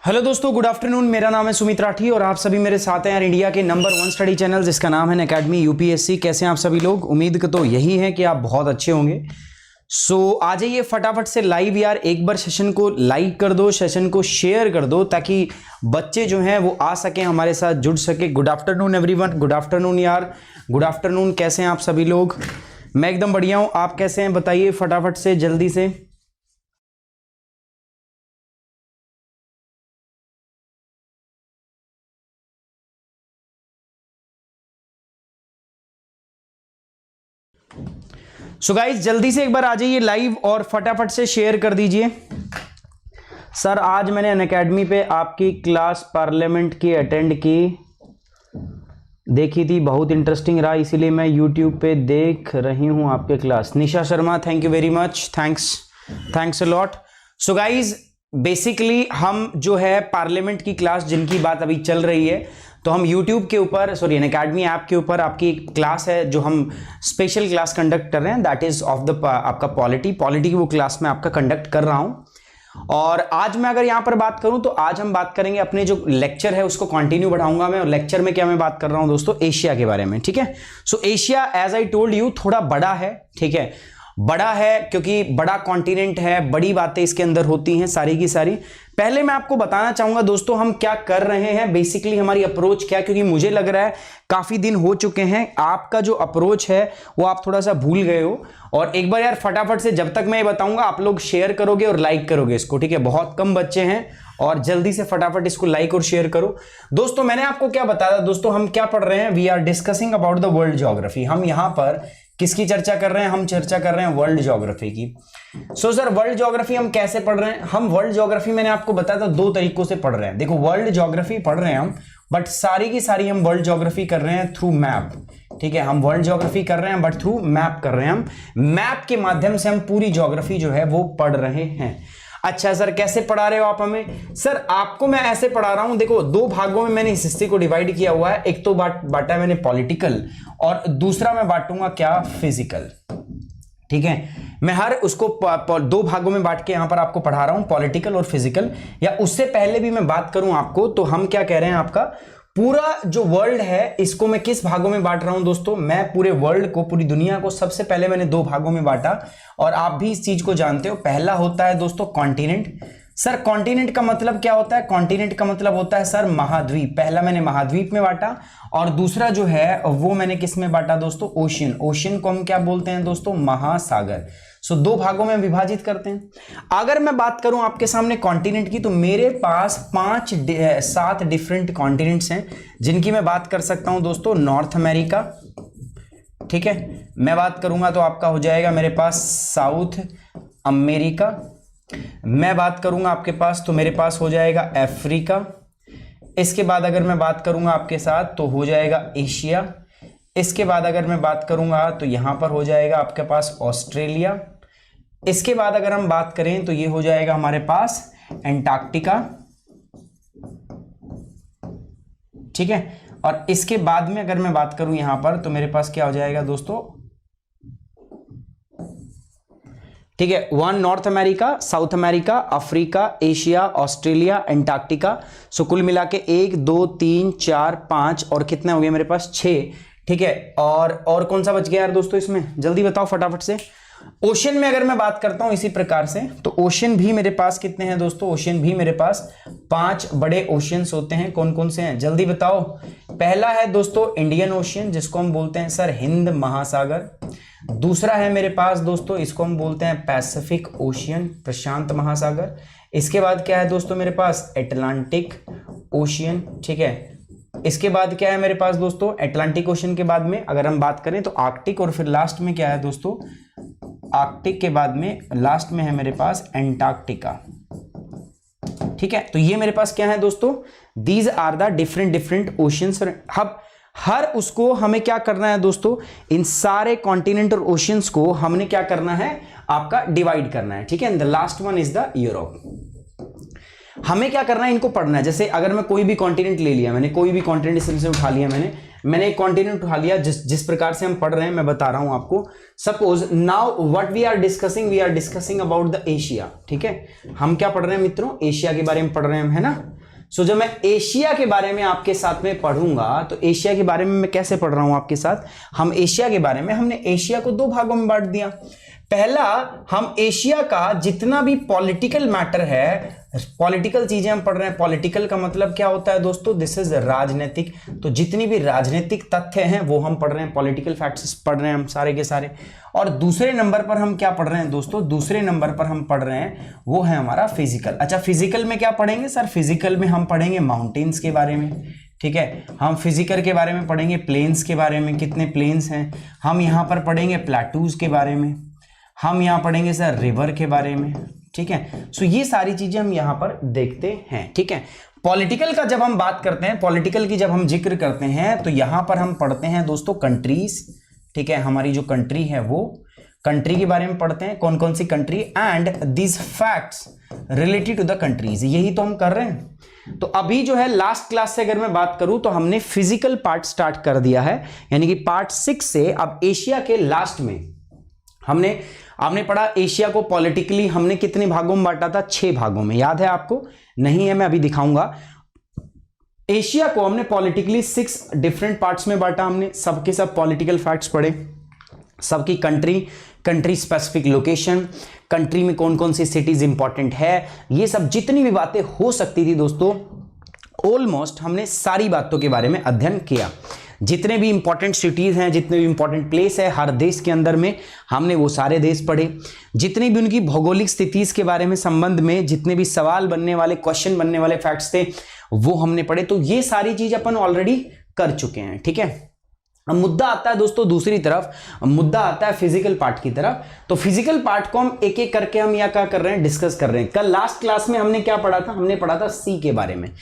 Hello दोस्तों, good afternoon. मेरा नाम है सुमित राठी और आप सभी मेरे साथ हैं यार इंडिया के नंबर 1 स्टडी चैनल जिसका नाम है अनअकैडमी यूपीएससी। कैसे हैं आप सभी लोग? उम्मीद तो यही है कि आप बहुत अच्छे होंगे। सो आ जाइए फटाफट से लाइव यार, एक बार सेशन को लाइक कर दो, सेशन को शेयर कर दो ताकि बच्चे जो हैं वो आ सकें, हमारे साथ जुड़ सके। Good afternoon everyone, good afternoon यार, गुड आफ्टरनून। कैसे हैं आप सभी लोग? मैं एकदम बढ़िया हूं, आप कैसे हैं बताइए फटाफट से, जल्दी से। सो गाइस जल्दी से एक बार आ जाइए लाइव और फटाफट से शेयर कर दीजिए। सर आज मैंने अनअकैडमी पे आपकी क्लास पार्लियामेंट की अटेंड की, देखी थी, बहुत इंटरेस्टिंग रहा, इसीलिए मैं यूट्यूब पे देख रही हूं आपके class. Nisha Sharma, thank you very much, thanks a lot. So guys basically हम जो है पार्लियामेंट की क्लास जिनकी बात अभी चल रही है, तो हम YouTube के ऊपर अनअकैडमी ऐप के ऊपर आपकी एक क्लास है जो हम स्पेशल क्लास कंडक्ट कर रहे हैं, दैट इज ऑफ द आपका पॉलिटी की वो क्लास में आपका कंडक्ट कर रहा हूं। और आज मैं अगर यहां पर बात करूं तो आज हम बात करेंगे, अपने जो लेक्चर है उसको कंटिन्यू बढ़ाऊंगा मैं। और लेक्चर में क्या मैं बात कर रहा हूं दोस्तों? एशिया के बारे में, ठीक है। So Asia as I told you थोड़ा बड़ा है, ठीक है, बड़ा है क्योंकि बड़ा कॉन्टिनेंट है, बड़ी बातें इसके अंदर होती हैं सारी की सारी। पहले मैं आपको बताना चाहूंगा दोस्तों हम क्या कर रहे हैं, बेसिकली हमारी अप्रोच क्या, क्योंकि मुझे लग रहा है काफी दिन हो चुके हैं, आपका जो अप्रोच है वो आप थोड़ा सा भूल गए हो। और एक बार यार फटाफट से, जब तक मैं ये बताऊंगा आप लोग शेयर करोगे और लाइक करोगे इसको, ठीक है। बहुत कम बच्चे हैं और जल्दी से फटाफट इसको लाइक और शेयर करो दोस्तों। मैंने आपको क्या बताया दोस्तों, हम क्या पढ़ रहे हैं? We are discussing about the world geography. हम यहां पर किसकी चर्चा कर रहे हैं? हम चर्चा कर रहे हैं वर्ल्ड ज्योग्राफी की। सो सर वर्ल्ड ज्योग्राफी हम कैसे पढ़ रहे हैं? हम वर्ल्ड ज्योग्राफी मैंने आपको बताया था 2 तरीकों से पढ़ रहे हैं। देखो वर्ल्ड ज्योग्राफी पढ़ रहे हैं हम, बट सारी की सारी हम वर्ल्ड ज्योग्राफी कर रहे हैं थ्रू मैप, ठीक है। हम वर्ल्ड ज्योग्राफी कर रहे हैं बट थ्रू मैप कर रहे हैं। हम मैप के माध्यम से हम पूरी ज्योग्राफी जो है वो पढ़ रहे हैं। अच्छा सर कैसे पढ़ा रहे हो आप हमें? सर आपको मैं ऐसे पढ़ा रहा हूं, देखो 2 भागों में मैंने इस हिस्से को डिवाइड किया हुआ है। एक तो बांटा है मैंने पॉलिटिकल और दूसरा मैं बांटूंगा क्या? फिजिकल, ठीक है। मैं हर उसको 2 भागों में बांट के यहां पर आपको पढ़ा रहा हूं, पॉलिटिकल और फिजिकल। या उससे पहले भी मैं बात करूं आपको तो हम क्या कह रहे हैं, आपका पूरा जो वर्ल्ड है इसको मैं किस भागों में बांट रहा हूं दोस्तों? मैं पूरे वर्ल्ड को, पूरी दुनिया को सबसे पहले मैंने 2 भागों में बांटा और आप भी इस चीज को जानते हो। पहला होता है दोस्तों कॉन्टिनेंट। सर कॉन्टिनेंट का मतलब क्या होता है? कॉन्टिनेंट का मतलब होता है सर महाद्वीप। पहला मैंने महाद्वीप में बांटा और दूसरा जो है वो मैंने किस में बांटा दोस्तों? ओशियन। ओशियन को हम क्या बोलते हैं दोस्तों? महासागर। सो 2 भागों में विभाजित करते हैं। अगर मैं बात करूं आपके सामने कॉन्टिनेंट की, तो मेरे पास 7 डिफरेंट कॉन्टिनेंट्स हैं जिनकी मैं बात कर सकता हूं दोस्तों। नॉर्थ अमेरिका, ठीक है, मैं बात करूंगा तो आपका हो जाएगा मेरे पास साउथ अमेरिका। मैं बात करूंगा आपके पास तो मेरे पास हो जाएगा अफ्रीका। इसके बाद अगर मैं बात करूंगा आपके साथ तो हो जाएगा एशिया। इसके बाद अगर मैं बात करूंगा तो यहां पर हो जाएगा आपके पास ऑस्ट्रेलिया। इसके बाद अगर हम बात करें तो ये हो जाएगा हमारे पास एंटार्क्टिका। ठीक है। और इसके बाद में अगर मैं बात करूं यहां पर तो मेरे पास क्या हो जाएगा दोस्तों, ठीक है, 1 North America, South America, Africa, Asia, Australia, Antarctica. So कुल मिला के 1 2 3 4 5 और कितने हो गए मेरे पास 6, ठीक है। और कौन सा बच गया यार दोस्तों इसमें, जल्दी बताओ फटाफट से। ओशन में अगर मैं बात करता हूं इसी प्रकार से, तो ओशन भी मेरे पास कितने हैं दोस्तों, ओशन भी मेरे पास 5 बड़े ओशियंस होते हैं। कौन कौन से हैं जल्दी बताओ। पहला है दोस्तों इंडियन ओशियन, जिसको हम बोलते हैं सर हिंद महासागर। दूसरा है मेरे पास दोस्तों, इसको हम बोलते हैं पैसिफिक ओशियन, प्रशांत महासागर। इसके बाद क्या है दोस्तों मेरे पास अटलांटिक ओशियन, ठीक है। इसके बाद क्या है मेरे पास दोस्तों, अटलांटिक ओशियन के बाद में अगर हम बात करें तो आर्कटिक, और फिर लास्ट में क्या है दोस्तों, आर्कटिक के बाद में लास्ट में है मेरे पास एंटार्क्टिका, ठीक है। तो ये मेरे पास क्या है दोस्तों, these are the different oceans. हर उसको हमें क्या करना है दोस्तों, इन सारे कॉन्टिनेंट और ओशियंस को हमने क्या करना है, आपका डिवाइड करना है, ठीक है। The last one is the Europe. हमें क्या करना है, इनको पढ़ना है। जैसे अगर मैं कोई भी कॉन्टिनेंट ले लिया, मैंने कोई भी कॉन्टिनेंट इससे उठा लिया, मैंने एक कॉन्टिनेंट उठा लिया, जिस प्रकार से हम पढ़ रहे हैं मैं बता रहा हूं आपको। Suppose now what we are discussing about the Asia, ठीक है। हम क्या पढ़ रहे हैं मित्रों, एशिया के बारे में पढ़ रहे हैं, है ना। सो जब मैं एशिया के बारे में आपके साथ में पढ़ूंगा, तो एशिया के बारे में मैं कैसे पढ़ रहा हूं आपके साथ, हम एशिया के बारे में, हमने एशिया को 2 भागों में बांट दिया। पहला, हम एशिया का जितना भी पॉलिटिकल मैटर है, पॉलिटिकल चीजें हम पढ़ रहे हैं। पॉलिटिकल का मतलब क्या होता है दोस्तों, दिस इज राजनीतिक। तो जितनी भी राजनीतिक तथ्य हैं वो हम पढ़ रहे हैं, पॉलिटिकल फैक्ट्स पढ़ रहे हैं हम सारे के सारे। और दूसरे नंबर पर हम क्या पढ़ रहे हैं दोस्तों, दूसरे नंबर पर हम पढ़ रहे हैं वो है हमारा फिजिकल। अच्छा, फिजिकल में क्या पढ़ेंगे सर, फिजिकल में हम पढ़ेंगे माउंटेन्स के बारे में, ठीक है। हम फिजिकल के बारे में पढ़ेंगे प्लेन्स के बारे में, कितने प्लेन्स हैं। हम यहाँ पर पढ़ेंगे प्लेटूज के बारे में, हम यहाँ पढ़ेंगे सर रिवर के बारे में, ठीक है। सो ये सारी चीजें हम यहाँ पर देखते हैं, ठीक है। पॉलिटिकल का जब हम बात करते हैं, पॉलिटिकल की जब हम जिक्र करते हैं, तो यहाँ पर हम पढ़ते हैं दोस्तों कंट्रीज, ठीक है। हमारी जो कंट्री है वो कंट्री के बारे में पढ़ते हैं, कौन कौन सी country, and these facts related to the countries, यही तो हम कर रहे हैं। तो अभी जो है लास्ट क्लास से अगर मैं बात करूं तो हमने फिजिकल पार्ट स्टार्ट कर दिया है, यानी कि पार्ट 6 से अब एशिया के लास्ट में आपने पढ़ा एशिया को पॉलिटिकली हमने कितने भागों में बांटा था, 6 भागों में, याद है आपको, नहीं है मैं अभी दिखाऊंगा। एशिया को हमने पॉलिटिकली 6 डिफरेंट पार्ट्स में बांटा, हमने सबके सब पॉलिटिकल फैक्ट्स पढ़े, सबकी कंट्री स्पेसिफिक लोकेशन, कंट्री में कौन कौन सी सिटीज इंपॉर्टेंट है, ये सब जितनी भी बातें हो सकती थी दोस्तों, ऑलमोस्ट हमने सारी बातों के बारे में अध्ययन किया। जितने भी इंपॉर्टेंट सिटीज हैं, जितने भी इंपॉर्टेंट प्लेस है हर देश के अंदर में, हमने वो सारे देश पढ़े। जितनी भी उनकी भौगोलिक स्थिति के बारे में संबंध में जितने भी सवाल बनने वाले, क्वेश्चन बनने वाले फैक्ट्स थे वो हमने पढ़े। तो ये सारी चीज अपन ऑलरेडी कर चुके हैं, ठीक है। अब मुद्दा आता है दोस्तों दूसरी तरफ, मुद्दा आता है फिजिकल पार्ट की तरफ। तो फिजिकल पार्ट को हम एक एक करके हम क्या कर रहे हैं, डिस्कस कर रहे हैं। कल लास्ट क्लास में हमने क्या पढ़ा था, हमने पढ़ा था सी के बारे में।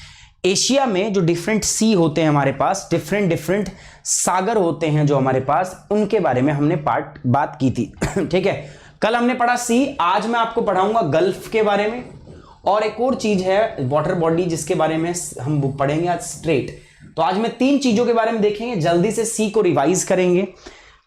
एशिया में जो डिफरेंट सी होते हैं हमारे पास, डिफरेंट सागर होते हैं जो हमारे पास, उनके बारे में हमने बात की थी ठीक है। कल हमने पढ़ा सी, आज मैं आपको पढ़ाऊंगा गल्फ के बारे में, और एक और चीज है वाटर बॉडी जिसके बारे में हम पढ़ेंगे आज स्ट्रेट। तो आज मैं 3 चीजों के बारे में देखेंगे, जल्दी से सी को रिवाइज करेंगे।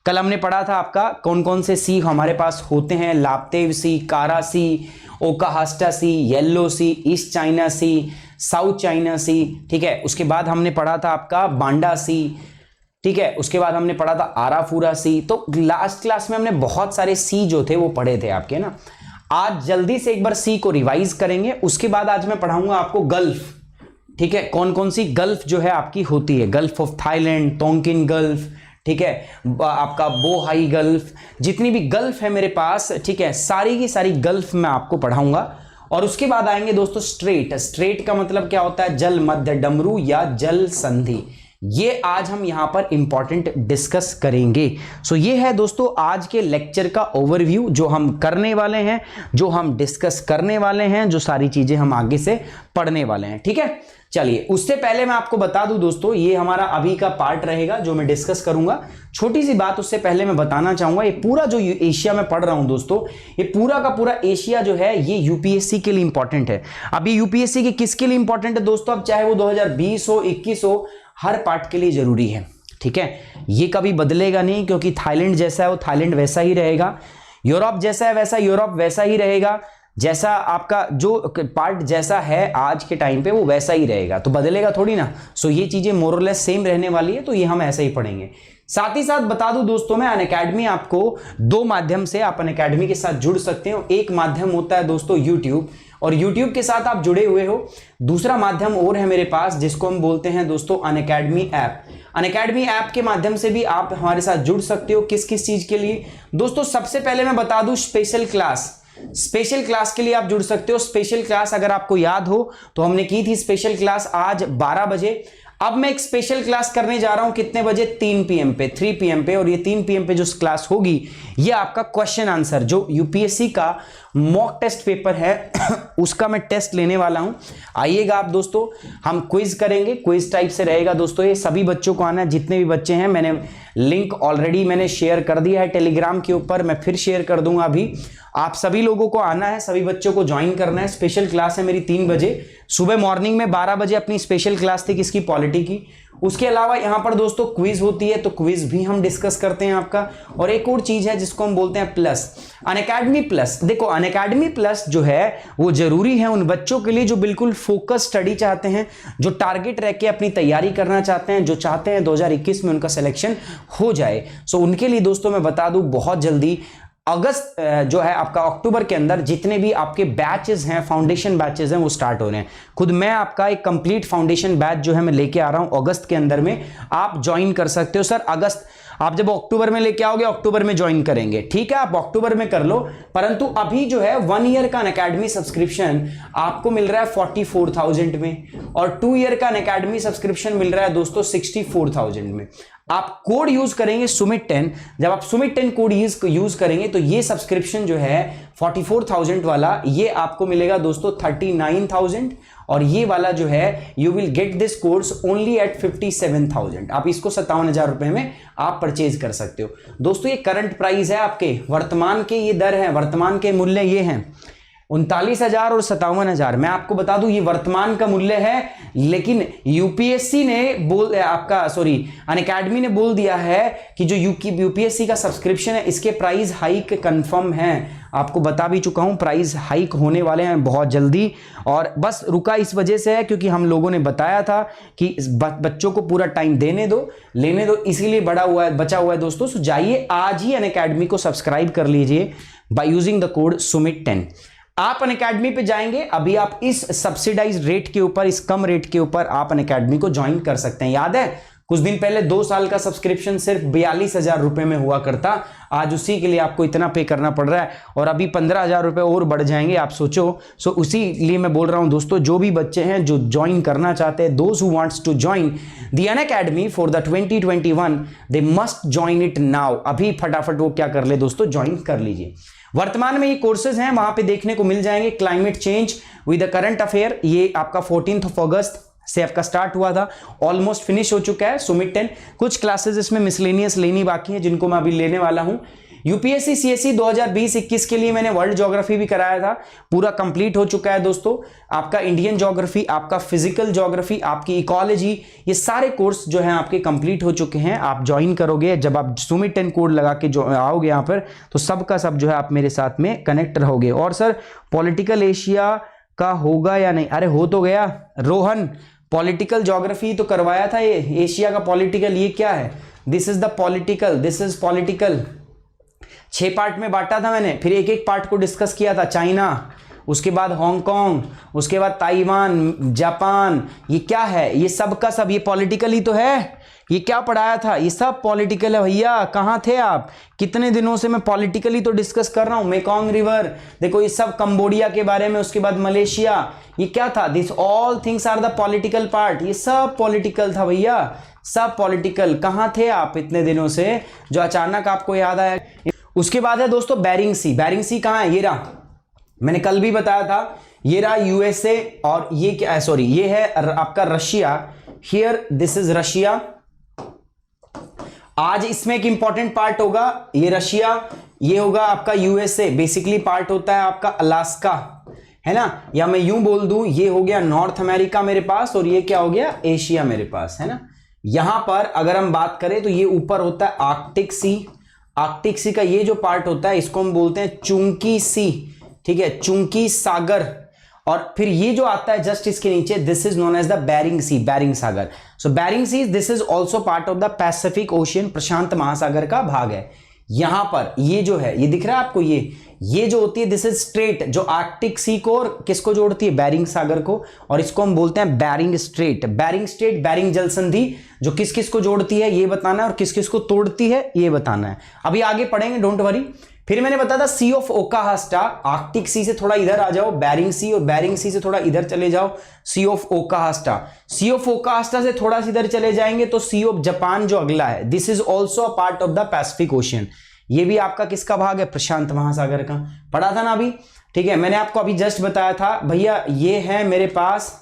कल हमने पढ़ा था आपका कौन कौन से सी हमारे पास होते हैं, लाप्तेव सी, कारा सी, ओकाहास्टा सी, येलो सी, ईस्ट चाइना सी, साउथ चाइना सी, ठीक है। उसके बाद हमने पढ़ा था आपका बांडा सी, ठीक है। उसके बाद हमने पढ़ा था आराफूरा सी। तो लास्ट क्लास में हमने बहुत सारे सी जो थे वो पढ़े थे आपके ना। आज जल्दी से एक बार सी को रिवाइज करेंगे, उसके बाद आज मैं पढ़ाऊंगा आपको गल्फ, ठीक है। कौन कौन सी गल्फ जो है आपकी होती है, गल्फ ऑफ थाईलैंड, तोंकिन गल्फ, ठीक है, आपका बोहाई गल्फ, जितनी भी गल्फ है मेरे पास, ठीक है, सारी की सारी गल्फ मैं आपको पढ़ाऊंगा। और उसके बाद आएंगे दोस्तों स्ट्रेट। स्ट्रेट का मतलब क्या होता है, जल मध्य डमरू या जल संधि। ये आज हम यहां पर इंपॉर्टेंट डिस्कस करेंगे। सो ये है दोस्तों आज के लेक्चर का ओवरव्यू, जो हम करने वाले हैं, जो हम डिस्कस करने वाले हैं, जो सारी चीजें हम आगे से पढ़ने वाले हैं, ठीक है। चलिए, उससे पहले मैं आपको बता दूं दोस्तों, ये हमारा अभी का पार्ट रहेगा जो मैं डिस्कस करूंगा। छोटी सी बात उससे पहले मैं बताना चाहूंगा, ये पूरा जो एशिया में पढ़ रहा हूं दोस्तों, ये पूरा का पूरा एशिया जो है ये यूपीएससी के लिए इंपॉर्टेंट है। अब ये यूपीएससी के किसके लिए इंपॉर्टेंट है दोस्तों, अब चाहे वो 2020 हो, 21 हो, हर पार्ट के लिए जरूरी है, ठीक है। ये कभी बदलेगा नहीं, क्योंकि थाईलैंड जैसा है वो थाईलैंड वैसा ही रहेगा, यूरोप जैसा है वैसा यूरोप वैसा ही रहेगा, जैसा आपका जो पार्ट जैसा है आज के टाइम पे वो वैसा ही रहेगा, तो बदलेगा थोड़ी ना। सो ये चीजें मोरलेस सेम रहने वाली है, तो ये हम ऐसे ही पढ़ेंगे। साथ ही साथ बता दूं दोस्तों, मैं अनअकैडमी आपको दो माध्यम से आप अनअकैडमी के साथ जुड़ सकते हो। एक माध्यम होता है दोस्तों यूट्यूब, और यूट्यूब के साथ आप जुड़े हुए हो। दूसरा माध्यम और है मेरे पास, जिसको हम बोलते हैं दोस्तों अनअकैडमी ऐप। अनअकैडमी ऐप के माध्यम से भी आप हमारे साथ जुड़ सकते हो। किस किस चीज के लिए दोस्तों, सबसे पहले मैं बता दूं स्पेशल क्लास के लिए आप जुड़ सकते हो। स्पेशल क्लास अगर आपको याद हो तो हमने की थी स्पेशल क्लास आज 12 बजे। अब मैं एक स्पेशल क्लास करने जा रहा हूं कितने बजे, 3 PM पे, 3 PM पे। और ये 3 PM पे जो क्लास होगी ये आपका क्वेश्चन आंसर, जो यूपीएससी का मॉक टेस्ट पेपर है उसका मैं टेस्ट लेने वाला हूं। आइएगा आप दोस्तों, हम क्विज करेंगे, क्विज टाइप से रहेगा दोस्तों। ये सभी बच्चों को आना है, जितने भी बच्चे हैं। मैंने लिंक ऑलरेडी मैंने शेयर कर दिया है टेलीग्राम के ऊपर, मैं फिर शेयर कर दूंगा अभी। आप सभी लोगों को आना है, सभी बच्चों को ज्वाइन करना है। स्पेशल क्लास है मेरी 3 बजे सुबह, मॉर्निंग में 12 बजे अपनी स्पेशल क्लास थी किसकी, पॉलिटी की। उसके अलावा यहां पर दोस्तों क्विज होती है, तो क्विज भी हम डिस्कस करते हैं आपका। और एक और चीज है जिसको हम बोलते हैं प्लस, अनअकैडमी प्लस। देखो अनअकैडमी प्लस जो है वो जरूरी है उन बच्चों के लिए जो बिल्कुल फोकस स्टडी चाहते हैं, जो टारगेट रख के अपनी तैयारी करना चाहते हैं, जो चाहते हैं 2021 में उनका सिलेक्शन हो जाए। सो उनके लिए दोस्तों मैं बता दूं, बहुत जल्दी अगस्त जो है आपका अक्टूबर के अंदर जितने भी आपके बैचेस हैं, फाउंडेशन बैचेस हैं, वो स्टार्ट हो रहे हैं। खुद मैं आपका एक कंप्लीट फाउंडेशन बैच जो है मैं लेके आ रहा हूं अगस्त के अंदर में, आप ज्वाइन कर सकते हो। सर अगस्त, आप जब अक्टूबर में लेके आओगे अक्टूबर में ज्वाइन करेंगे, ठीक है, आप अक्टूबर में कर लो। परंतु अभी जो है 1 ईयर का अनअकैडमी सब्सक्रिप्शन आपको मिल रहा है 44,000 में, और 2 ईयर का अनअकैडमी सब्सक्रिप्शन मिल रहा है दोस्तों 64,000 में। आप कोड यूज करेंगे सुमित 10, जब आप सुमित 10 कोड यूज करेंगे तो ये सब्सक्रिप्शन जो है 44,000 वाला ये आपको मिलेगा दोस्तों 39,000, और ये वाला जो है you will get this course only at 57,000। आप इसको 57,000 रुपए में आप परचेज कर सकते हो दोस्तों। ये करंट प्राइस है आपके, वर्तमान के ये दर है, वर्तमान के मूल्य ये हैं 39,000 और 57,000। मैं आपको बता दूं ये वर्तमान का मूल्य है, लेकिन यूपीएससी ने अनअकैडमी ने बोल दिया है कि जो यूपीएससी का सब्सक्रिप्शन है इसके प्राइस हाइक कंफर्म है। आपको बता भी चुका हूं प्राइस हाइक होने वाले हैं बहुत जल्दी, और बस रुका इस वजह से है क्योंकि हम लोगों ने बताया था कि बच्चों को पूरा टाइम लेने दो, इसीलिए बचा हुआ है दोस्तों। सो जाइए आज ही अनअकैडमी को सब्सक्राइब कर लीजिए by using the code Sumit 10। आप अनअकैडमी पे जाएंगे, अभी आप इस सब्सिडाइज रेट के ऊपर, इस कम रेट के ऊपर आप अनअकैडमी को ज्वाइन कर सकते हैं। याद है कुछ दिन पहले 2 साल का सब्सक्रिप्शन सिर्फ 42,000 रुपए में हुआ करता, आज उसी के लिए आपको इतना पे करना पड़ रहा है, और अभी 15,000 रुपए और बढ़ जाएंगे, आप सोचो। सो उसी लिए मैं बोल रहा हूं दोस्तों, जो भी बच्चे हैं जो ज्वाइन करना चाहते हैं, those who wants to join the Unacademy for the 2021 they must join it now. अभी फटाफट वो क्या कर ले दोस्तों, ज्वाइन कर लीजिए। वर्तमान में ये कोर्सेज हैं वहां पे देखने को मिल जाएंगे। Climate change with the current affair, ये आपका 14 अगस्त से आपका स्टार्ट हुआ था, ऑलमोस्ट फिनिश हो चुका है सुमित 10। कुछ क्लासेस इसमें मिसलेनियस लेनी बाकी है जिनको मैं अभी लेने वाला हूं। यूपीएससी सीएससी 2020-21 के लिए मैंने वर्ल्ड ज्योग्राफी भी कराया था, पूरा कंप्लीट हो चुका है दोस्तों। आपका इंडियन ज्योग्राफी, आपका फिजिकल ज्योग्राफी, आपकी इकोलॉजी, ये सारे कोर्स जो हैं आपके कंप्लीट हो चुके हैं। आप ज्वाइन करोगे, जब आप सुमित 10 कोड लगा के जो आओगे यहाँ पर, तो सब का सब जो है आप मेरे साथ में कनेक्ट रहोगे। और सर पॉलिटिकल एशिया का होगा या नहीं? अरे हो तो गया रोहन, पॉलिटिकल ज्योग्राफी तो करवाया था, ये एशिया का पॉलिटिकल ये क्या है? This is the political, this is political. 6 part में बांटा था मैंने, फिर एक एक पार्ट को डिस्कस किया था। चाइना, उसके बाद हांगकांग, उसके बाद ताइवान, जापान, ये क्या है? ये सब का सब ये पॉलिटिकल ही तो है। ये क्या पढ़ाया था? ये सब पॉलिटिकल है भैया। कहाँ थे आप? कितने दिनों से मैं पॉलिटिकली तो डिस्कस कर रहा हूं। मेकोंग रिवर देखो, ये सब कंबोडिया के बारे में, उसके बाद मलेशिया, ये क्या था? This all things are the political part. ये सब पॉलिटिकल था भैया, सब पॉलिटिकल। कहाँ थे आप इतने दिनों से जो अचानक आपको याद आया? उसके बाद है दोस्तों बेरिंग सी। बेरिंग सी कहाँ है? ये रहा, मैंने कल भी बताया था, ये रहा यूएसए, और ये क्या है, सॉरी ये है आपका Russia. Here this is Russia. आज इसमें एक इंपॉर्टेंट पार्ट होगा, ये रशिया, ये होगा आपका यूएसए। बेसिकली पार्ट होता है आपका अलास्का, है ना, या मैं यूं बोल दूं ये हो गया नॉर्थ अमेरिका मेरे पास, और ये क्या हो गया? एशिया मेरे पास, है ना। यहां पर अगर हम बात करें तो ये ऊपर होता है आर्कटिक सी। आर्कटिक सी का ये जो पार्ट होता है इसको हम बोलते हैं चुंकी सी, ठीक है, चुंकी सागर। और फिर ये जो आता है जस्ट इसके नीचे, this is known as the Bering Sea, Bering सागर। So Bering Sea this is also part of the Pacific Ocean, प्रशांत महासागर का भाग है। यहां पर ये जो है, ये दिख रहा है आपको, ये जो होती है दिस इज स्ट्रेट, जो आर्कटिक सी को और किसको जोड़ती है, बेरिंग सागर को, और इसको हम बोलते हैं Bering Strait. Bering Strait, Bering जल संधि, जो किस किस को जोड़ती है ये बताना है और किस किस को तोड़ती है ये बताना है। अभी आगे पढ़ेंगे, डोंट वरी। फिर मैंने बताया था सी ऑफ ओकाहास्टा, आर्कटिक सी से थोड़ा इधर आ जाओ बेरिंग सी, और बेरिंग सी से थोड़ा इधर चले जाओ सी ऑफ ओकाहास्टा। सी ऑफ ओकाहास्टा से थोड़ा सा इधर चले जाएंगे तो सी ऑफ जापान जो अगला है, this is also a part of the Pacific ocean. ये भी आपका किसका भाग है, प्रशांत महासागर का। पढ़ा था ना अभी, ठीक है। मैंने आपको अभी जस्ट बताया था भैया ये है मेरे पास,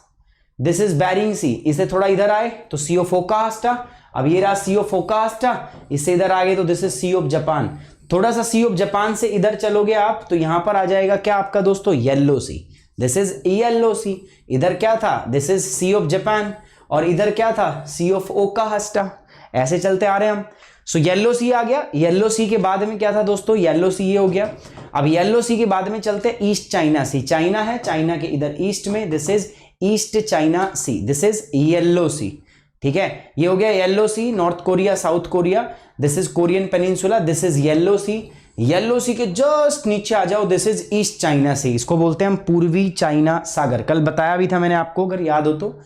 दिस इज बेरिंग सी, इसे थोड़ा इधर आए तो सी ऑफ ओकाहास्टा। अब ये रहा सी ऑफ ओकाहास्टा, इससे इधर आ गए तो this is Sea of Japan. थोड़ा सा सी ऑफ जापान से इधर चलोगे आप तो यहां पर आ जाएगा क्या आपका दोस्तों, Yellow Sea, this is Yellow Sea. इधर क्या था, this is Sea of Japan, और इधर क्या था, सी ऑफ ओकाहास्टा। ऐसे चलते आ रहे हैं हम। सो येलो सी आ गया। येलो सी के बाद में क्या था दोस्तों, येलो सी ये हो गया। अब येलो सी के बाद में चलते हैं ईस्ट चाइना सी। चाइना है, चाइना के इधर ईस्ट में, this is East China Sea, this is Yellow Sea, ठीक है। ये हो गया Yellow Sea. North Korea, South Korea, this is Korean Peninsula, this is Yellow Sea. Yellow Sea के जस्ट नीचे आ जाओ, this is East China Sea, इसको बोलते हैं हम पूर्वी चाइना सागर। कल बताया भी था मैंने आपको, अगर याद हो तो।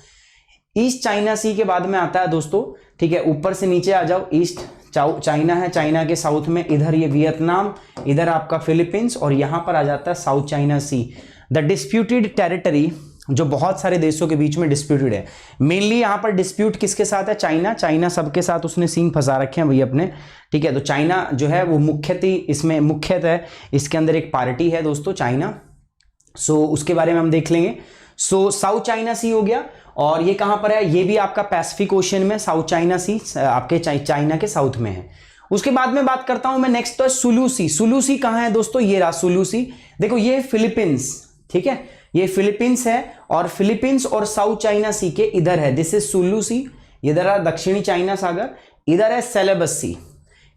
ईस्ट चाइना सी के बाद में आता है दोस्तों, ठीक है, ऊपर से नीचे आ जाओ, ईस्ट चाइना है, चाइना के साउथ में इधर ये वियतनाम, इधर आपका फिलीपींस, और यहां पर आ जाता है South China Sea. The disputed territory, जो बहुत सारे देशों के बीच में डिस्प्यूटेड है। मेनली यहां पर डिस्प्यूट किसके साथ है, चाइना। चाइना सबके साथ उसने सींग फंसा रखे हैं भैया अपने, ठीक है। तो चाइना जो है वो मुख्यतः इसके अंदर एक पार्टी है दोस्तों, चाइना। सो उसके बारे में हम देख लेंगे। सो साउथ चाइना सी हो गया, और ये कहां पर है, ये भी आपका पैसिफिक ओशियन में, साउथ चाइना सी आपके चाइना के साउथ में है। उसके बाद में बात करता हूं मैं नेक्स्ट, तो सुलू सी। सुलू सी कहां है दोस्तों, ये रहा सुलू सी। देखो ये फिलीपींस, ठीक है, ये फिलीपींस है, और फिलीपींस और साउथ चाइना सी के इधर है, दिस इज सुलू सी। इधर है दक्षिणी चाइना सागर, इधर है सेलेबस सी।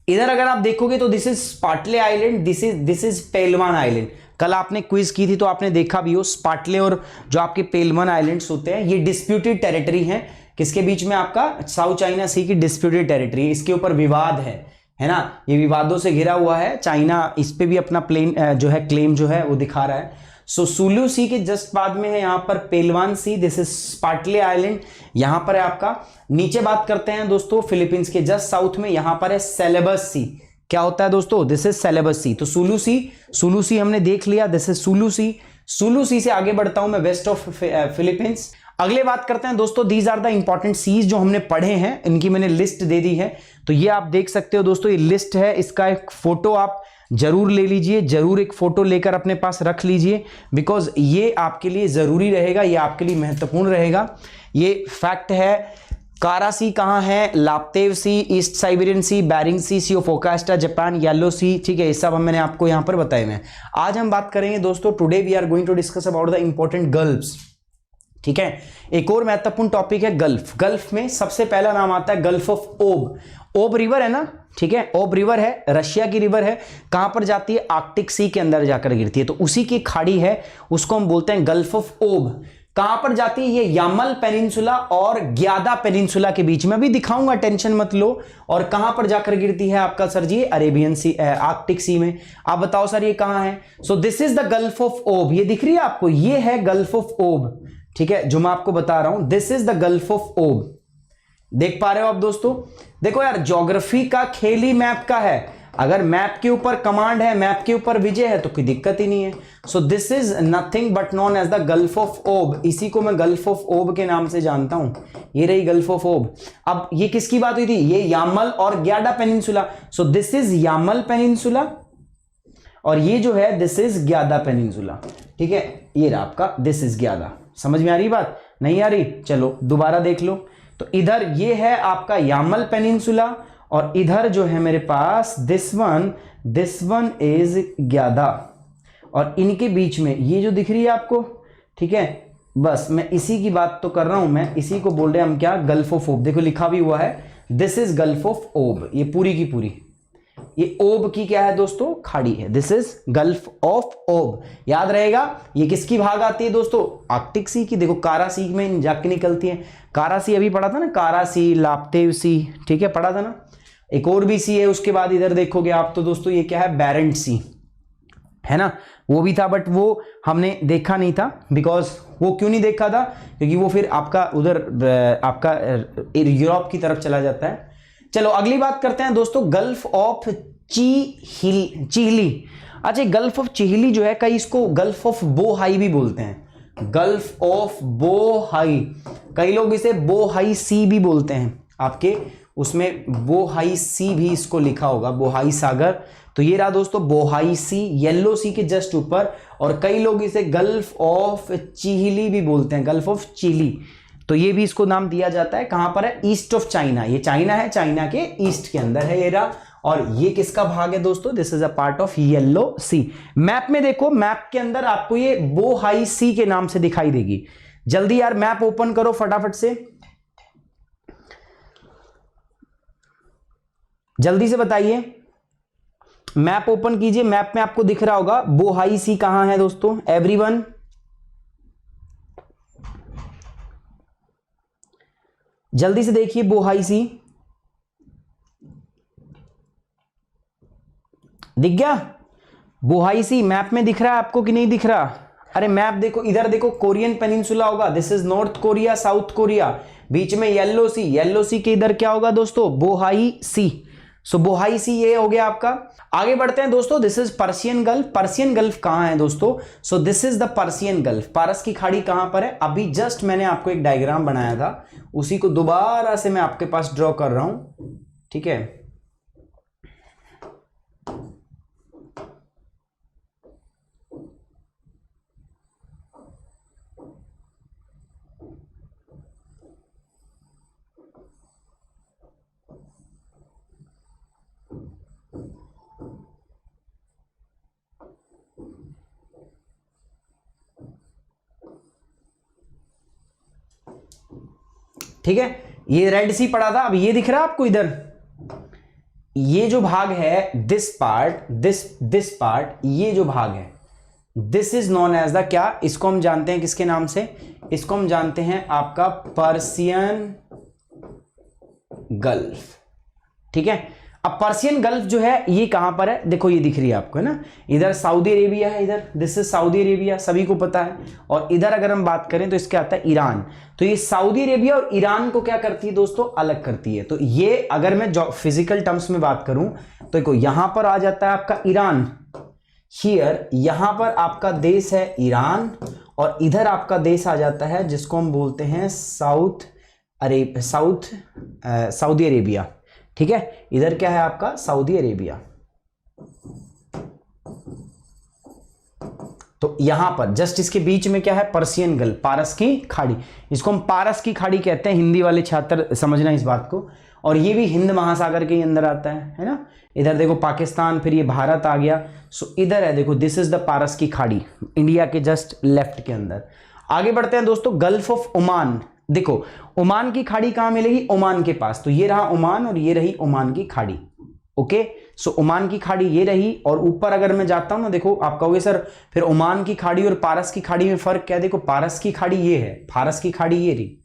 इधर अगर आप देखोगे तो this is Spratly Island, this is Palawan Island. कल आपने क्विज की थी तो आपने देखा भी हो, स्पार्टले और जो आपके पेलवान आइलैंड्स होते हैं ये डिस्प्यूटेड टेरिटरी हैं। किसके बीच में, आपका साउथ चाइना सी की डिस्प्यूटेड टेरिटरी, इसके ऊपर विवाद है ना, ये विवादों से घिरा हुआ है। चाइना इस पे भी अपना जो है क्लेम जो है वो दिखा रहा है। सो सुलू सी के जस्ट बाद में है यहां पर पेलवान सी, दिस इज स्पार्टले आइलैंड, यहां पर है आपका। नीचे बात करते हैं दोस्तों फिलीपींस के जस्ट साउथ में, यहां पर है सेलेबस सी। क्या होता है दोस्तों, दिस इज सेलेबस सी। तो सुलू सी हमने देख लिया, दिस इज सुलू सी। सुलू सी से आगे बढ़ता हूं मैं, वेस्ट ऑफ फिलीपींस। अगले बात करते हैं दोस्तों, these are the important seas जो हमने पढ़े हैं, इनकी मैंने लिस्ट दे दी है। तो ये आप देख सकते हो दोस्तों, ये लिस्ट है, इसका एक फोटो आप जरूर ले लीजिए, जरूर एक फोटो लेकर अपने पास रख लीजिए, बिकॉज ये आपके लिए जरूरी रहेगा, ये आपके लिए महत्वपूर्ण रहेगा। ये फैक्ट है। कारा सी कहां है, Laptev Sea, East Siberian Sea, Bering Sea of Okhotsk, Japan, Yellow Sea, ठीक है, ये सब मैंने आपको यहां पर बताए हैं। आज हम बात करेंगे दोस्तों, today we are going to discuss about the important gulfs, ठीक है। एक और महत्वपूर्ण टॉपिक है गल्फ। गल्फ में सबसे पहला नाम आता है गल्फ ऑफ ओब। ओब रिवर है ना, ठीक है, ओब रिवर है, रशिया की रिवर है। कहां पर जाती है, आर्कटिक सी के अंदर जाकर गिरती है, तो उसी की खाड़ी है, उसको हम बोलते हैं गल्फ ऑफ ओब। कहां पर जाती है, ये यामल पेनिनसुला और ग्यादा पेनिनसुला के बीच में, अभी दिखाऊंगा, टेंशन मत लो। और कहां पर जाकर गिरती है आपका सर जी, अरेबियन सी, आर्कटिक सी में। आप बताओ सर ये कहां है। So this is the Gulf of ओब, ये दिख रही है आपको, ये है गल्फ ऑफ ओब, ठीक है, जो मैं आपको बता रहा हूं, this is the Gulf of ओब। देख पा रहे हो आप दोस्तों। देखो यार, ज्योग्राफी का खेल ही मैप का है। अगर मैप के ऊपर कमांड है, मैप के ऊपर विजय है, तो कोई दिक्कत ही नहीं है। So this is nothing but known as the Gulf of Ob. इसी को मैं गल्फ ऑफ ओब के नाम से जानता हूं। ये रही गल्फ ऑफ ओब। अब ये किसकी बात हुई थी, ये यामल और Gyda Peninsula. So this is Yamal Peninsula, और ये जो है दिस इज ग्यादा पेनिनसुला, ठीक है। ये रहा आपका, दिस इज ग्यादा। समझ में आ रही बात, नहीं आ रही, चलो दोबारा देख लो। तो इधर ये है आपका यामल पेनिनसुला, और इधर जो है मेरे पास दिस वन इज ग्यादा, और इनके बीच में ये जो दिख रही है आपको, ठीक है, बस मैं इसी की बात तो कर रहा हूं, मैं इसी को बोल रहे हैं हम क्या, गल्फ ऑफ ओब। देखो लिखा भी हुआ है, दिस इज गल्फ ऑफ ओब, ये पूरी की पूरी, ये ओब की क्या है दोस्तों, खाड़ी है। दिस इज गल्फ ऑफ ओब, याद रहेगा। ये किसकी भाग आती है दोस्तों, आर्कटिक सी की। देखो कारा सी में जाके निकलती है, कारा सी अभी पढ़ा था ना, कारा सी, लाप्तेव सी, ठीक है पढ़ा था ना। एक और भी सी है उसके बाद, इधर देखोगे आप तो दोस्तों ये क्या है, बैरेंट सी है ना, वो भी था बट वो हमने देखा नहीं था। बिकॉज वो क्यों नहीं देखा था, क्योंकि वो फिर आपका उधर आपका यूरोप की तरफ चला जाता है। चलो अगली बात करते हैं दोस्तों, गल्फ ऑफ चिहली। अच्छा गल्फ ऑफ चिहली जो है, कई इसको गल्फ ऑफ बोहाई भी बोलते हैं, गल्फ ऑफ बोहाई, कई लोग इसे बोहाई सी भी बोलते हैं। आपके उसमें बोहाई सी भी इसको लिखा होगा, बोहाई सागर। तो ये रहा दोस्तों बोहाई सी, येलो सी के जस्ट ऊपर। और कई लोग इसे गल्फ ऑफ चिहली भी बोलते हैं, गल्फ ऑफ चिली। तो ये भी इसको नाम दिया जाता है, कहां पर है, ईस्ट ऑफ चाइना। ये चाइना है, चाइना के ईस्ट के अंदर है ये रहा। और ये किसका भाग है दोस्तों, this is a part of Yellow Sea. Map में देखो, मैप के अंदर आपको ये बोहाई सी के नाम से दिखाई देगी। जल्दी यार मैप ओपन करो फटाफट से, जल्दी से बताइए, मैप ओपन कीजिए। मैप में आपको दिख रहा होगा बोहाई सी कहां है दोस्तों, एवरीवन। जल्दी से देखिए बोहाई सी, दिख गया बोहाई सी, मैप में दिख रहा है आपको कि नहीं दिख रहा। अरे मैप देखो, इधर देखो कोरियन पेनिनसुला होगा, this is North Korea, South Korea, बीच में येलो सी, येलो सी के इधर क्या होगा दोस्तों, बोहाई सी। सो बोहाई सी ये हो गया आपका। आगे बढ़ते हैं दोस्तों, this is Persian Gulf. Persian Gulf कहां है दोस्तों, so this is the Persian Gulf. पारस की खाड़ी कहां पर है, अभी जस्ट मैंने आपको एक डायग्राम बनाया था, उसी को दोबारा से मैं आपके पास ड्रॉ कर रहा हूं, ठीक है। ठीक है, ये रेड सी पड़ा था, अब ये दिख रहा है आपको इधर, ये जो भाग है, दिस पार्ट, दिस पार्ट, ये जो भाग है, this is known as the क्या, इसको हम जानते हैं किसके नाम से, इसको हम जानते हैं आपका पर्शियन गल्फ। ठीक है, अब पर्शियन गल्फ जो है ये कहां पर है, देखो ये दिख रही है आपको है ना, इधर सऊदी अरेबिया है, इधर दिस इज सऊदी अरेबिया, सभी को पता है। और इधर अगर हम बात करें तो इसके आता है ईरान। तो ये सऊदी अरेबिया और ईरान को क्या करती है दोस्तों, अलग करती है। तो ये अगर मैं फिजिकल टर्म्स में बात करूं तो देखो यहां पर आ जाता है आपका ईरान, हियर यहां पर आपका देश है ईरान, और इधर आपका देश आ जाता है जिसको हम बोलते हैं सऊदी अरेबिया। ठीक है, इधर क्या है आपका सऊदी अरेबिया। तो यहां पर जस्ट इसके बीच में क्या है, पर्शियन गल्फ, पारस की खाड़ी, इसको हम पारस की खाड़ी कहते हैं, हिंदी वाले छात्र समझना इस बात को। और ये भी हिंद महासागर के अंदर आता है ना। इधर देखो पाकिस्तान, फिर ये भारत आ गया। सो इधर है देखो, दिस इज द पारस की खाड़ी, इंडिया के जस्ट लेफ्ट के अंदर। आगे बढ़ते हैं दोस्तों, गल्फ ऑफ ओमान। देखो ओमान की खाड़ी कहां मिलेगी, ओमान के पास। तो ये रहा ओमान और ये रही ओमान की खाड़ी। ओके, सो ओमान की खाड़ी ये रही, और ऊपर अगर मैं जाता हूं ना, देखो आप कहोगे सर फिर ओमान की खाड़ी और पारस की खाड़ी में फर्क क्या है। देखो पारस की खाड़ी ये है, फारस की खाड़ी ये रही,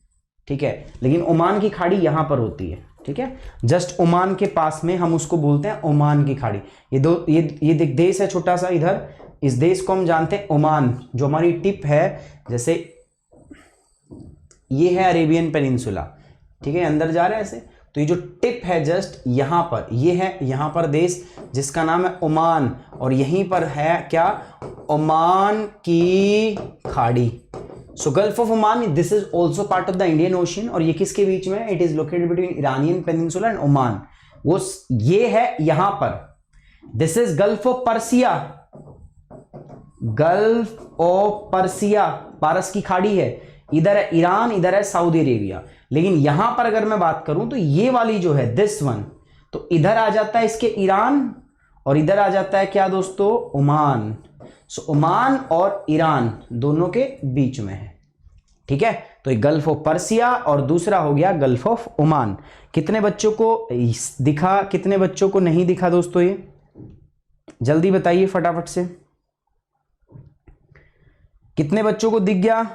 ठीक है, लेकिन ओमान की खाड़ी यहां पर होती है। ठीक है, जस्ट ओमान के पास में हम उसको बोलते हैं ओमान की खाड़ी। ये देश है छोटा सा इधर, इस देश को हम जानते हैं ओमान। जो हमारी टिप है, जैसे ये है अरेबियन पेनिनसुला, ठीक है, अंदर जा रहे हैं ऐसे, तो ये जो टिप है जस्ट यहां पर, ये है यहां पर देश जिसका नाम है ओमान, और यहीं पर है क्या, ओमान की खाड़ी। So Gulf of Oman, this is also part of the Indian Ocean, और ये किसके बीच में है, it is located between Iranian peninsula and Oman. वो ये है यहां पर, this is Gulf of Persia, Gulf of Persia, पारस की खाड़ी है। इधर है ईरान, इधर है सऊदी अरेबिया। लेकिन यहां पर अगर मैं बात करूं तो ये वाली जो है दिस वन, तो इधर आ जाता है इसके ईरान, और इधर आ जाता है क्या दोस्तों, ओमान। सो ओमान और ईरान दोनों के बीच में है। ठीक है, तो एक गल्फ ऑफ पर्सिया और दूसरा हो गया गल्फ ऑफ ओमान। कितने बच्चों को दिखा, कितने बच्चों को नहीं दिखा दोस्तों? ये जल्दी बताइए फटाफट से, कितने बच्चों को दिख गया?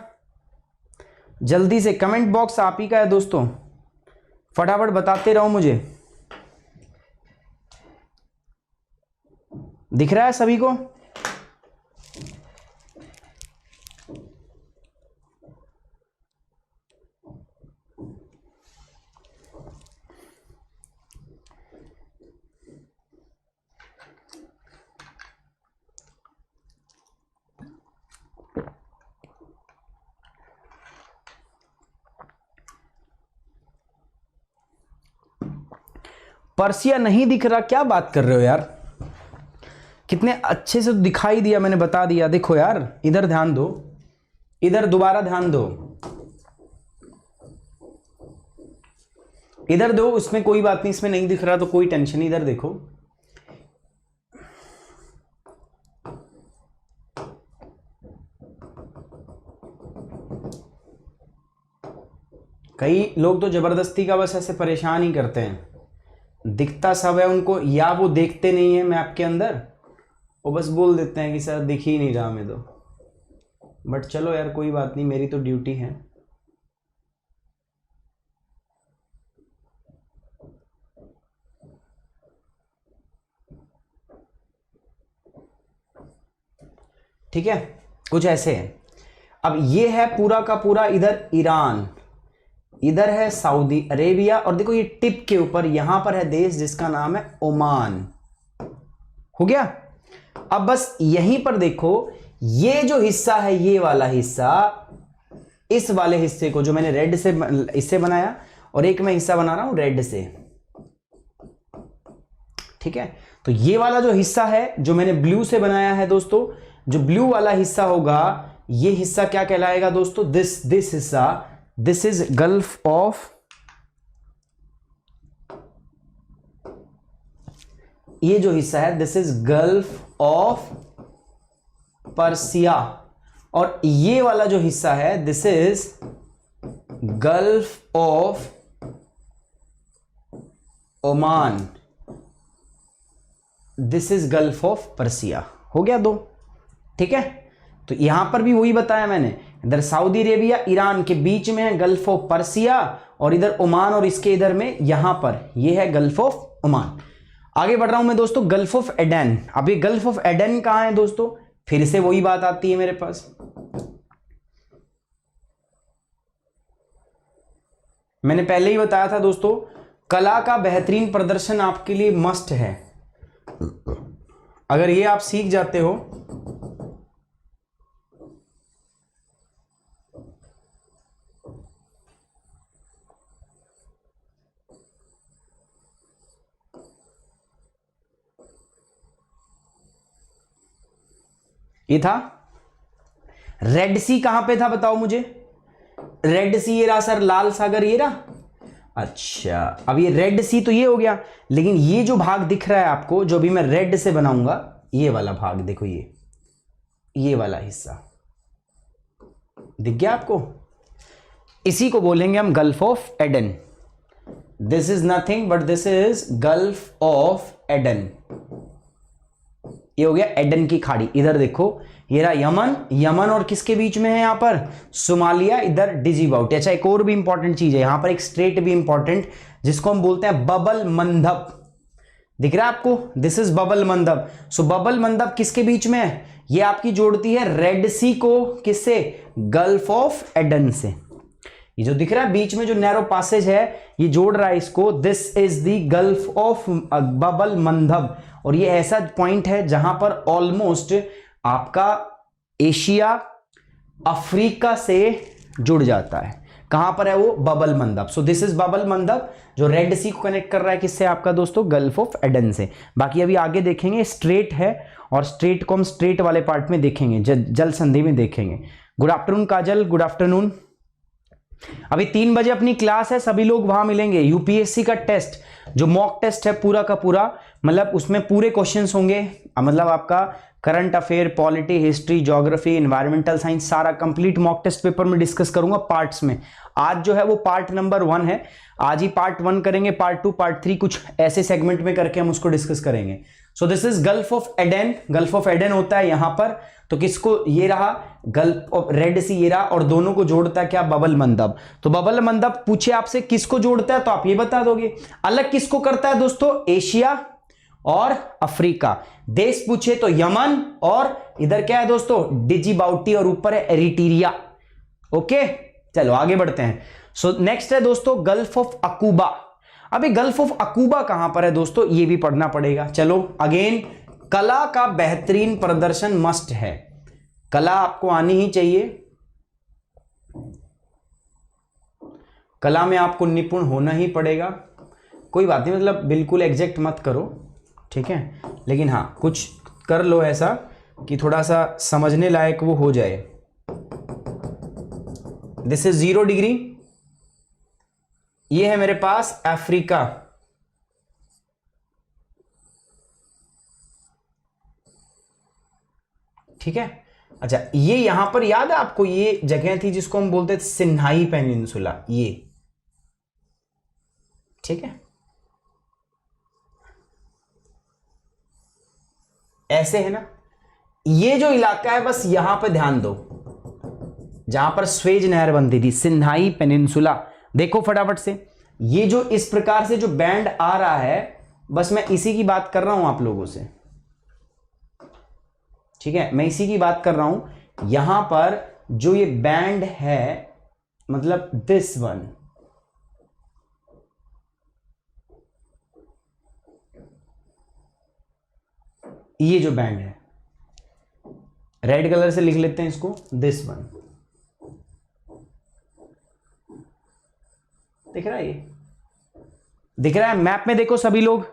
जल्दी से, कमेंट बॉक्स आप ही का है दोस्तों, फटाफट बताते रहो मुझे। दिख रहा है सभी को? पर्सिया नहीं दिख रहा? क्या बात कर रहे हो यार, कितने अच्छे से दिखाई दिया, मैंने बता दिया। देखो यार, इधर ध्यान दो, इधर दोबारा ध्यान दो, इधर दो, उसमें कोई बात नहीं, इसमें नहीं दिख रहा तो कोई टेंशन नहीं, इधर देखो। कई लोग तो जबरदस्ती का बस ऐसे परेशान ही करते हैं, दिखता सब है उनको, या वो देखते नहीं है मैप के अंदर, वो बस बोल देते हैं कि सर दिख ही नहीं रहा हमें तो। बट चलो यार कोई बात नहीं, मेरी तो ड्यूटी है। ठीक है, कुछ ऐसे है। अब ये है पूरा का पूरा, इधर ईरान, इधर है सऊदी अरेबिया, और देखो ये टिप के ऊपर यहां पर है देश जिसका नाम है ओमान। हो गया? अब बस यहीं पर देखो, ये जो हिस्सा है, ये वाला हिस्सा, इस वाले हिस्से को जो मैंने रेड से इससे बनाया, और एक मैं हिस्सा बना रहा हूं रेड से। ठीक है, तो ये वाला जो हिस्सा है जो मैंने ब्लू से बनाया है दोस्तों, जो ब्लू वाला हिस्सा होगा, ये हिस्सा क्या कहलाएगा दोस्तों? दिस हिस्सा, दिस इज गल्फ ऑफ, ये जो हिस्सा है this is Gulf of Persia, और ये वाला जो हिस्सा है this is Gulf of Oman, this is Gulf of Persia. हो गया दो? ठीक है, तो यहां पर भी वही बताया मैंने, इधर सऊदी अरेबिया ईरान के बीच में है गल्फ ऑफ पर्सिया, और इधर ओमान, और इसके इधर में यहां पर ये है गल्फ ऑफ ओमान। आगे बढ़ रहा हूं मैं दोस्तों, गल्फ ऑफ एडन। अब ये गल्फ ऑफ एडन कहां है दोस्तों? फिर से वही बात आती है मेरे पास, मैंने पहले ही बताया था दोस्तों, कला का बेहतरीन प्रदर्शन आपके लिए मस्ट है। अगर ये आप सीख जाते हो, ये था रेड सी, कहां पे था बताओ मुझे? रेड सी ये रहा सर, लाल सागर ये रहा। अच्छा, अब ये रेड सी तो ये हो गया, लेकिन ये जो भाग दिख रहा है आपको, जो भी मैं रेड से बनाऊंगा, ये वाला भाग देखो, ये वाला हिस्सा दिख गया आपको? इसी को बोलेंगे हम gulf of Aden. This is nothing but this is Gulf of Aden. ये हो गया एडन की खाड़ी। इधर देखो, ये रहा यमन, यमन और किसके बीच में है यहां पर? सोमालिया, इधर डिजिबाउटी। अच्छा, एक और भी इंपॉर्टेंट चीज है यहां पर, एक स्ट्रेट भी इंपॉर्टेंट, जिसको हम बोलते हैं बबल मंदब। दिख रहा है आपको? This is Bab el Mandeb. So Bab el Mandeb किसके बीच में है? ये आपकी जोड़ती है रेड सी को किससे? गल्फ ऑफ एडन से। ये जो दिख रहा है बीच में जो नैरो पैसेज है, ये जोड़ रहा है इसको। This is the Gulf of Bab el Mandeb, और ये ऐसा पॉइंट है जहां पर ऑलमोस्ट आपका एशिया अफ्रीका से जुड़ जाता है। कहां पर है वो? Bab el Mandeb. So this is Bab el Mandeb, जो रेड सी को कनेक्ट कर रहा है किससे? आपका दोस्तों गल्फ ऑफ एडन से। बाकी अभी आगे देखेंगे, स्ट्रेट है, और स्ट्रेट को हम स्ट्रेट वाले पार्ट में देखेंगे, जल संधि में देखेंगे। गुड आफ्टरनून काजल, गुड आफ्टरनून। अभी 3 बजे अपनी क्लास है, सभी लोग वहां मिलेंगे। यूपीएससी का टेस्ट जो मॉक टेस्ट है पूरा का पूरा, मतलब उसमें पूरे क्वेश्चंस होंगे, मतलब आपका current affair, polity, history, geography, environmental science सारा कंप्लीट मॉक टेस्ट पेपर में डिस्कस करूंगा पार्ट्स में। आज जो है वो पार्ट नंबर 1 है, आज ही पार्ट 1 करेंगे, पार्ट 2 पार्ट 3 कुछ ऐसे सेगमेंट में करके हम उसको डिस्कस करेंगे। सो this is Gulf of Aiden. Gulf of Aiden होता है यहां पर, तो किसको, ये रहा गल्फ ऑफ रेड सी, ये रहा, और दोनों को जोड़ता है क्या, बबल मंदब। तो बबल मंदब पूछे आपसे किसको जोड़ता है तो आप ये बता दोगे। अलग किसको करता है दोस्तों, एशिया और अफ्रीका। देश पूछे तो यमन, और इधर क्या है दोस्तों, डिजिबाउटी, और ऊपर है एरिट्रिया। ओके, चलो आगे बढ़ते हैं। सो नेक्स्ट है दोस्तों गल्फ ऑफ अकूबा। अभी गल्फ ऑफ अकूबा कहां पर है दोस्तों, ये भी पढ़ना पड़ेगा। चलो अगेन, कला का बेहतरीन प्रदर्शन मस्ट है, कला आपको आनी ही चाहिए, कला में आपको निपुण होना ही पड़ेगा। कोई बात नहीं, मतलब बिल्कुल एग्जैक्ट मत करो, ठीक है, लेकिन हाँ कुछ कर लो ऐसा कि थोड़ा सा समझने लायक वो हो जाए। दिस इज 0 डिग्री, ये है मेरे पास अफ्रीका, ठीक है। अच्छा, ये यहां पर याद है आपको, ये जगह थी जिसको हम बोलते थे सिन्हाई पेनिनसुला, ये, ठीक है, ऐसे है ना। ये जो इलाका है बस यहां पर ध्यान दो, जहां पर स्वेज नहर बनती थी, सिन्हाई पेनिनसुला। देखो फटाफट से, ये जो इस प्रकार से जो बैंड आ रहा है, बस मैं इसी की बात कर रहा हूं आप लोगों से, ठीक है, मैं इसी की बात कर रहा हूं। यहां पर जो ये बैंड है, मतलब दिस वन, ये जो बैंड है, रेड कलर से लिख लेते हैं इसको, दिस वन, दिख रहा है, ये दिख रहा है। मैप में देखो सभी लोग,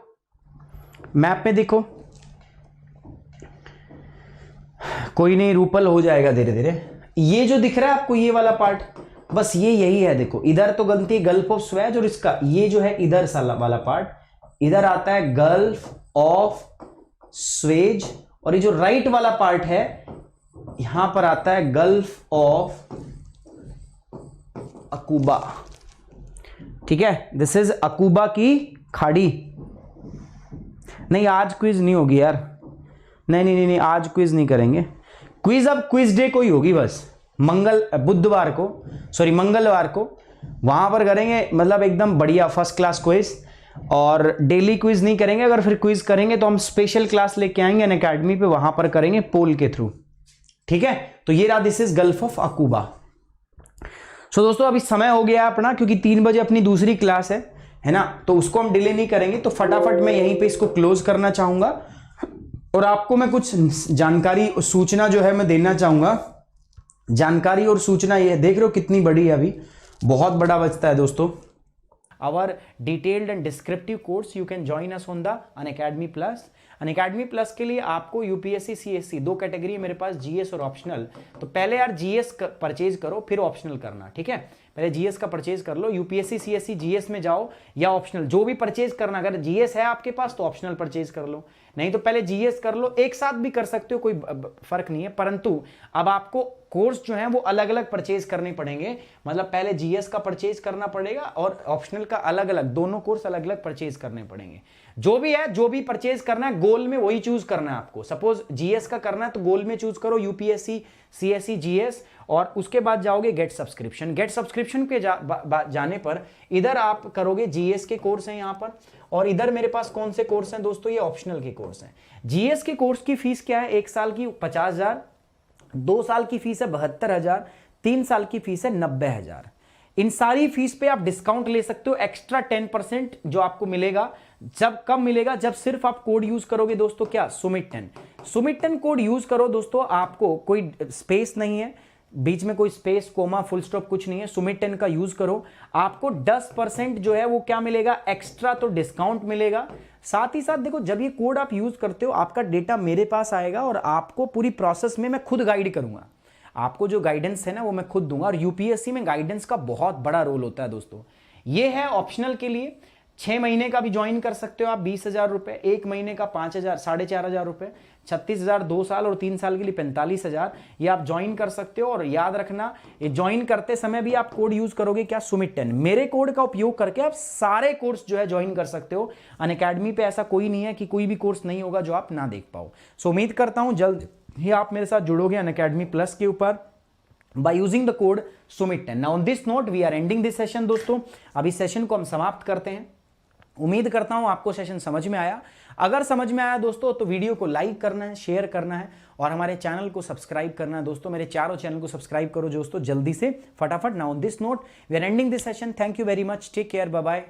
मैप में देखो, कोई नहीं, रूपल हो जाएगा धीरे धीरे। ये जो दिख रहा है आपको, ये वाला पार्ट, बस ये यही है। देखो इधर तो गलती गल्फ ऑफ स्वेज, और इसका ये जो है इधर वाला पार्ट, इधर आता है गल्फ ऑफ स्वेज, और ये जो राइट वाला पार्ट है यहां पर आता है गल्फ ऑफ अकूबा, ठीक है। दिस इज अकूबा की खाड़ी। नहीं आज क्विज नहीं होगी यार, नहीं नहीं नहीं, आज क्विज नहीं करेंगे। क्विज अब क्विज डे को ही होगी बस, बुधवार को, सॉरी मंगलवार को, वहां पर करेंगे, मतलब एकदम बढ़िया फर्स्ट क्लास क्विज। और डेली क्विज नहीं करेंगे, अगर फिर क्विज करेंगे तो हम स्पेशल क्लास लेके आएंगे अनअकैडमी पे, वहां पर करेंगे पोल के थ्रू, ठीक है। तो ये रहा, दिस इज गल्फ ऑफ अकूबा। सो दोस्तों अभी समय हो गया अपना, क्योंकि 3 बजे अपनी दूसरी क्लास है ना, तो उसको हम डिले नहीं करेंगे। तो फटाफट मैं यहीं पे इसको क्लोज करना चाहूंगा, और आपको मैं कुछ जानकारी और सूचना जो है मैं देना चाहूंगा। जानकारी और सूचना ये देख रहे हो कितनी बड़ी है, अभी बहुत बड़ा बचता है दोस्तों। Our detailed and descriptive course you can join us on the Unacademy Plus. Unacademy Plus के लिए आपको यूपीएससी सीएससी 2 कैटेगरी है मेरे पास, जीएस और ऑप्शनल। तो पहले यार जीएस परचेज करो, फिर ऑप्शनल करना, ठीक है। पहले जीएस का परचेज कर लो, यूपीएससी सीएससी जीएस में जाओ या ऑप्शनल, जो भी परचेज करना। अगर जीएस है आपके पास तो ऑप्शनल परचेज कर लो, नहीं तो पहले जीएस कर लो। एक साथ भी कर सकते हो, कोई फर्क नहीं है, परंतु अब आपको कोर्स जो है वो अलग अलग परचेज करने पड़ेंगे। मतलब पहले जीएस का परचेज करना पड़ेगा और ऑप्शनल का अलग अलग, दोनों कोर्स अलग अलग परचेज करने पड़ेंगे। जो भी है, जो भी परचेज करना है, गोल में वही चूज करना है आपको। सपोज जीएस का करना है तो गोल में चूज करो यूपीएससी सीएससी जीएस, और उसके बाद जाओगे गेट सब्सक्रिप्शन। गेट सब्सक्रिप्शन के जाने पर इधर आप करोगे जीएस के कोर्स हैं यहाँ पर, और इधर मेरे पास कौन से कोर्स हैं दोस्तों, ये ऑप्शनल के कोर्स हैं। जीएस के कोर्स की फीस क्या है, 1 साल की 50,000, 2 साल की फीस है 72,000, 3 साल की फीस है 90,000। इन सारी फीस पे आप डिस्काउंट ले सकते हो, एक्स्ट्रा 10% जो आपको मिलेगा। जब कब मिलेगा, जब सिर्फ आप कोड यूज करोगे दोस्तों, क्या, सुमित 10 कोड यूज करो दोस्तों। आपको कोई स्पेस नहीं है, बीच में कोई स्पेस कोमा फुल स्टॉप कुछ नहीं है, सुमित 10 का यूज करो। आपको 10% जो है वो क्या मिलेगा, एक्स्ट्रा तो डिस्काउंट मिलेगा। साथ ही साथ देखो, जब ये कोड आप यूज करते हो, आपका डेटा मेरे पास आएगा और आपको पूरी प्रोसेस में मैं खुद गाइड करूंगा। आपको जो गाइडेंस है ना वो मैं खुद दूंगा, और यूपीएससी में गाइडेंस का बहुत बड़ा रोल होता है दोस्तों। ये है ऑप्शनल के लिए। 6 महीने का भी ज्वाइन कर सकते हो आप 20,000 रुपए, 1 महीने का 5,000, 4,500 रुपए, 36,000 2 साल और 3 साल के लिए 45,000, ये आप ज्वाइन कर सकते हो। और याद रखना, ये ज्वाइन करते समय भी आप कोड यूज करोगे क्या, सुमित 10। मेरे कोड का उपयोग करके आप सारे कोर्स जो है ज्वाइन कर सकते हो। अनअकैडमी पे ऐसा कोई नहीं है कि कोई भी कोर्स नहीं होगा जो आप ना देख पाओ। सो उम्मीद करता हूं जल्द ही आप मेरे साथ जुड़ोगे अनअकैडमी प्लस के ऊपर by using the code SUMIT10। Now on this note we are ending this session दोस्तों, अभी सेशन को हम समाप्त करते हैं। उम्मीद करता हूं आपको सेशन समझ में आया। अगर समझ में आया दोस्तों तो वीडियो को लाइक करना है, शेयर करना है और हमारे चैनल को सब्सक्राइब करना है दोस्तों। मेरे चारों चैनल को सब्सक्राइब करो दोस्तों जल्दी से फटाफट। Now on this note we are ending this session. Thank you very much, take care, bye bye.